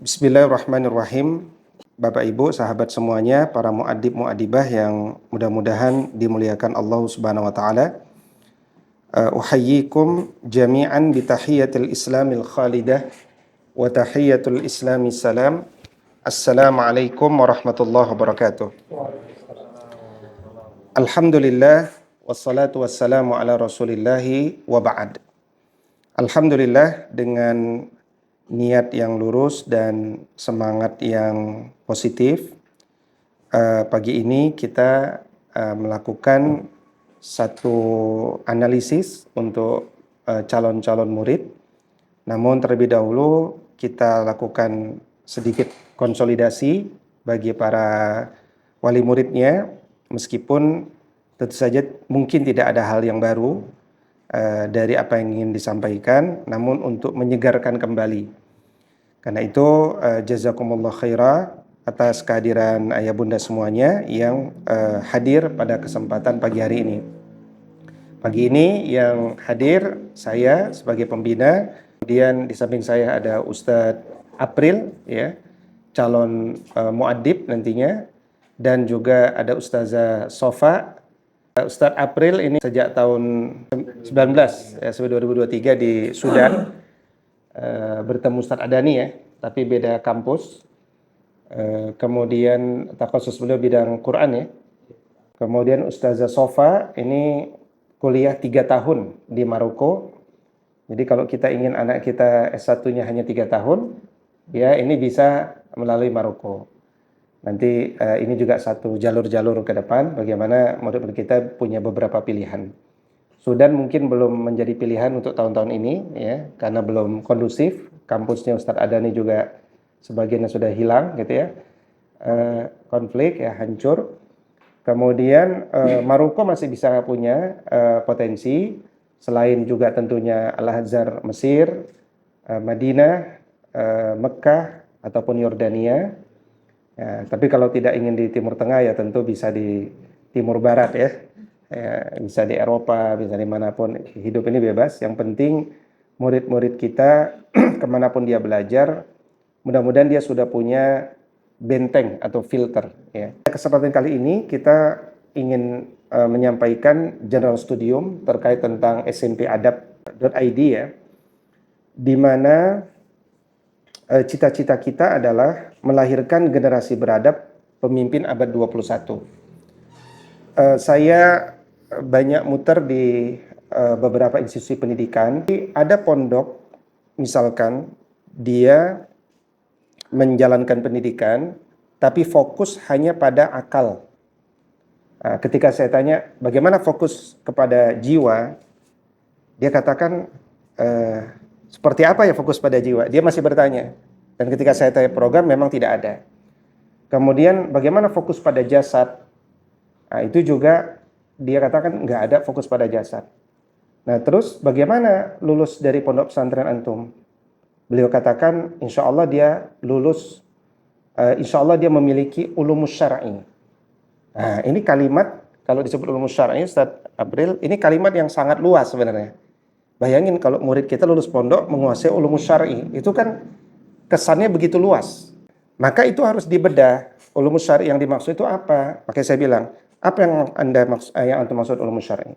Bismillahirrahmanirrahim. Bapak Ibu, sahabat semuanya, para muadib muadibah yang mudah-mudahan dimuliakan Allah Subhanahu wa taala. Uhayyikum jami'an bi tahiyyatil Islamil khalidah wa tahiyyatul Islami salam. Assalamualaikum warahmatullahi wabarakatuh. Alhamdulillah wassalatu wassalamu ala Rasulillahi wa ba'd. Alhamdulillah, dengan niat yang lurus dan semangat yang positif, pagi ini kita melakukan satu analisis untuk calon-calon murid. Namun terlebih dahulu kita lakukan sedikit konsolidasi bagi para wali muridnya, meskipun tentu saja mungkin tidak ada hal yang baru dari apa yang ingin disampaikan, namun untuk menyegarkan kembali. Karena itu jazakumullah khairah atas kehadiran ayah bunda semuanya yang hadir pada kesempatan pagi hari ini. Pagi ini yang hadir saya sebagai pembina, kemudian di samping saya ada Ustadz April, ya, calon muadib nantinya, dan juga ada Ustazah Sofa. Ustadz April ini sejak tahun 2023 di Sudan, bertemu Ustadz Adani, ya, tapi beda kampus. Kemudian takhusus beliau bidang Quran, ya. Kemudian Ustazah Sofa ini kuliah 3 tahun di Maroko. Jadi kalau kita ingin anak kita S1-nya hanya 3 tahun, ya ini bisa melalui Maroko. Nanti ini juga satu jalur-jalur ke depan bagaimana murid-murid kita punya beberapa pilihan. Sudan mungkin belum menjadi pilihan untuk tahun-tahun ini, ya, karena belum kondusif. Kampusnya Ustadz Adani juga sebagiannya sudah hilang, gitu ya, konflik, ya, hancur. Kemudian Maroko masih bisa punya potensi, selain juga tentunya Al-Azhar Mesir, Madinah, Mekah ataupun Yordania. Ya, tapi kalau tidak ingin di Timur Tengah, ya tentu bisa di Timur Barat, ya. Ya, bisa di Eropa, bisa dimanapun. Hidup ini bebas. Yang penting murid-murid kita kemanapun dia belajar, mudah-mudahan dia sudah punya benteng atau filter, ya. Kesempatan kali ini kita ingin menyampaikan general studium terkait tentang smpAdab.id, ya, di mana cita-cita kita adalah melahirkan generasi beradab pemimpin abad 21. Saya banyak muter di beberapa institusi pendidikan. Ada pondok, misalkan dia menjalankan pendidikan, tapi fokus hanya pada akal. Ketika saya tanya, bagaimana fokus kepada jiwa? Dia katakan, seperti apa ya fokus pada jiwa? Dia masih bertanya. Dan ketika saya tanya program, memang tidak ada. Kemudian bagaimana fokus pada jasad? Nah, itu juga dia katakan nggak ada fokus pada jasad. Nah, terus bagaimana lulus dari pondok pesantren antum? Beliau katakan, insya Allah dia lulus, insya Allah dia memiliki ulumus syar'i. Nah, ini kalimat, kalau disebut ulumus syar'i, Ustaz April, ini kalimat yang sangat luas sebenarnya. Bayangin kalau murid kita lulus pondok menguasai ulumus syar'i, itu kan kesannya begitu luas. Maka itu harus dibedah. Ulumus syar'i yang dimaksud itu apa? Makanya saya bilang, apa yang antum maksud ulumus syar'i?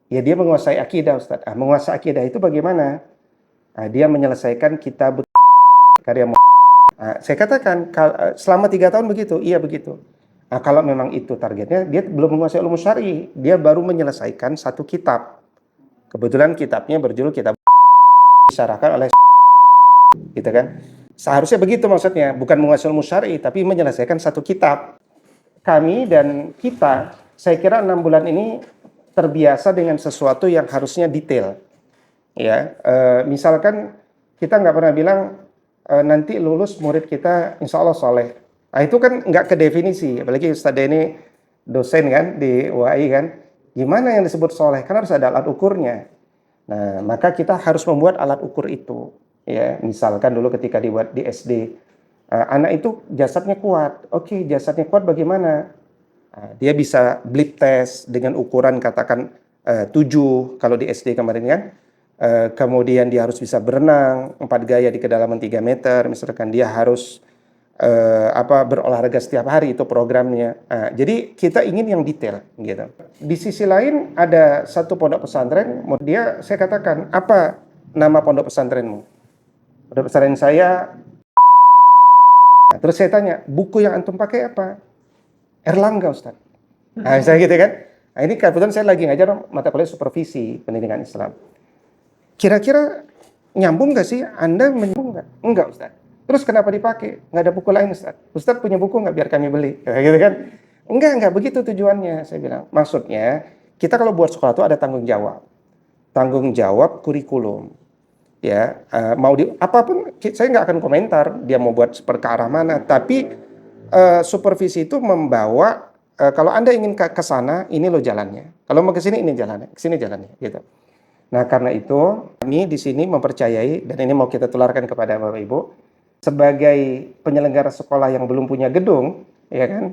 Ya dia menguasai akidah, Ustaz. Menguasai akidah itu bagaimana? Dia menyelesaikan kitab karya. Saya katakan selama 3 tahun begitu, iya begitu. Kalau memang itu targetnya, dia belum menguasai ulumus syar'i, dia baru menyelesaikan satu kitab. Kebetulan kitabnya berjudul kitab disyarahkan oleh, gitu kan. Seharusnya begitu maksudnya, bukan menguasai ilmu syar'i, tapi menyelesaikan satu kitab. Kami dan kita, saya kira 6 bulan ini terbiasa dengan sesuatu yang harusnya detail. Ya, misalkan kita nggak pernah bilang nanti lulus murid kita insya Allah soleh. Nah, itu kan nggak ke definisi, apalagi Ustadz ini dosen kan di UAI kan. Gimana yang disebut soleh? Kan harus ada alat ukurnya. Nah, maka kita harus membuat alat ukur itu. Ya, misalkan dulu ketika dibuat di SD, anak itu jasadnya kuat. Oke, jasadnya kuat bagaimana? Dia bisa blip test dengan ukuran katakan 7 kalau di SD kemarin kan. kemudian dia harus bisa berenang 4 gaya di kedalaman 3 meter, misalkan dia harus berolahraga setiap hari, itu programnya. Jadi kita ingin yang detail gitu. Di sisi lain ada satu pondok pesantren, saya katakan, apa nama pondok pesantrenmu? Pondok pesantren saya. Terus saya tanya, buku yang antum pakai apa? Erlangga, Ustaz. Saya gitu kan. Nah, ini kebetulan saya lagi ngajar mata kuliah supervisi pendidikan Islam. Kira-kira nyambung nggak sih? Anda menyambung nggak? Enggak, Ustaz. Terus kenapa dipakai? Nggak ada buku lain, Ustaz. Ustaz punya buku nggak biar kami beli? Kayak gitu kan. Enggak begitu tujuannya. Saya bilang, maksudnya kita kalau buat sekolah itu ada tanggung jawab. Tanggung jawab kurikulum. Ya, apapun saya nggak akan komentar dia mau buat seperti ke arah mana, tapi supervisi itu membawa kalau Anda ingin ke sana, ini loh jalannya. Kalau mau ke sini, ini jalannya. Ke sini jalannya, gitu. Nah, karena itu kami di sini mempercayai, dan ini mau kita tularkan kepada Bapak Ibu, sebagai penyelenggara sekolah yang belum punya gedung, ya kan,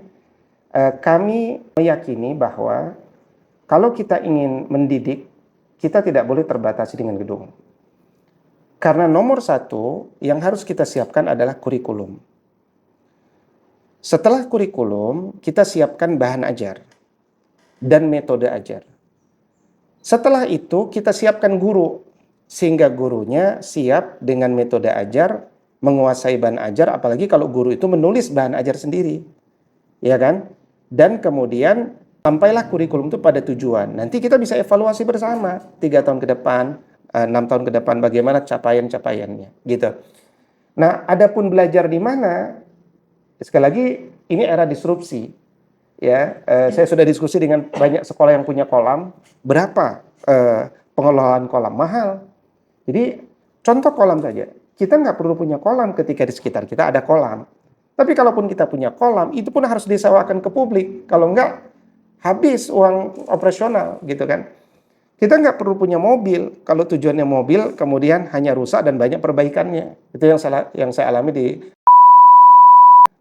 kami meyakini bahwa kalau kita ingin mendidik, kita tidak boleh terbatasi dengan gedung. Karena nomor satu yang harus kita siapkan adalah kurikulum. Setelah kurikulum, kita siapkan bahan ajar dan metode ajar. Setelah itu, kita siapkan guru, sehingga gurunya siap dengan metode ajar, menguasai bahan ajar, apalagi kalau guru itu menulis bahan ajar sendiri. Ya kan? Dan kemudian, sampailah kurikulum itu pada tujuan. Nanti kita bisa evaluasi bersama, 3 tahun ke depan, 6 tahun ke depan, bagaimana capaian-capaiannya. Gitu. Nah, adapun belajar di mana, sekali lagi, ini era disrupsi. Ya, saya sudah diskusi dengan banyak sekolah yang punya kolam. Berapa pengelolaan kolam? Mahal. Jadi, contoh kolam saja. Kita nggak perlu punya kolam ketika di sekitar kita ada kolam. Tapi kalaupun kita punya kolam, itu pun harus disewakan ke publik. Kalau nggak, habis uang operasional, gitu kan. Kita nggak perlu punya mobil. Kalau tujuannya mobil, kemudian hanya rusak dan banyak perbaikannya. Itu yang saya alami di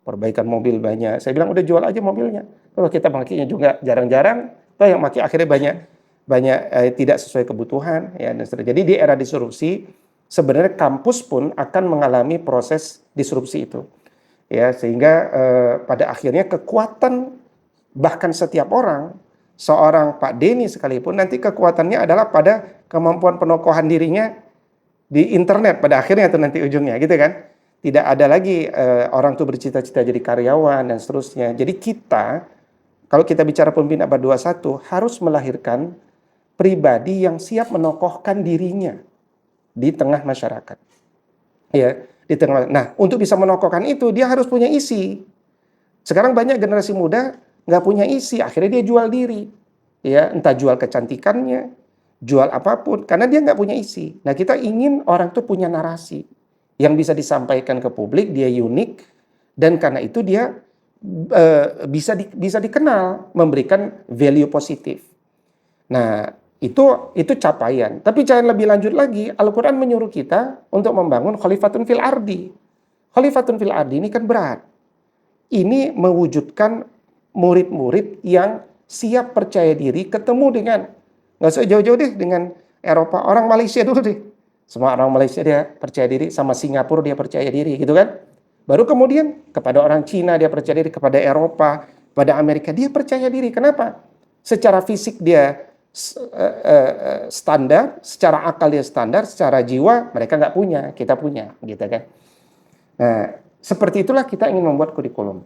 perbaikan mobil banyak. Saya bilang udah jual aja mobilnya. Kalau kita makainya juga jarang-jarang, toh yang makai akhirnya banyak tidak sesuai kebutuhan. Ya, dan jadi di era disrupsi, sebenarnya kampus pun akan mengalami proses disrupsi itu. Ya, sehingga pada akhirnya kekuatan bahkan setiap orang, seorang Pak Denny sekalipun, nanti kekuatannya adalah pada kemampuan penokohan dirinya di internet pada akhirnya itu nanti ujungnya, gitu kan. Tidak ada lagi orang tuh bercita-cita jadi karyawan dan seterusnya. Jadi kita, kalau kita bicara pemimpin abad 21, harus melahirkan pribadi yang siap menokohkan dirinya di tengah masyarakat. Ya, di tengah. Nah, untuk bisa menokohkan itu, dia harus punya isi. Sekarang banyak generasi muda nggak punya isi, akhirnya dia jual diri, ya, entah jual kecantikannya, jual apapun, karena dia nggak punya isi. Nah, kita ingin orang tuh punya narasi yang bisa disampaikan ke publik, dia unik, dan karena itu dia bisa dikenal, memberikan value positif. Nah, itu capaian. Tapi jangan lebih lanjut lagi, Al-Quran menyuruh kita untuk membangun khalifatun fil ardi. Khalifatun fil ardi ini kan berat. Ini mewujudkan murid-murid yang siap percaya diri, ketemu dengan, nggak usah jauh-jauh deh, dengan Eropa, orang Malaysia dulu deh. Semua orang Malaysia dia percaya diri, sama Singapura dia percaya diri, gitu kan. Baru kemudian kepada orang Cina dia percaya diri, kepada Eropa, pada Amerika dia percaya diri. Kenapa? Secara fisik dia standar, secara akal dia standar, secara jiwa mereka nggak punya, kita punya, gitu kan. Nah, seperti itulah kita ingin membuat kurikulum.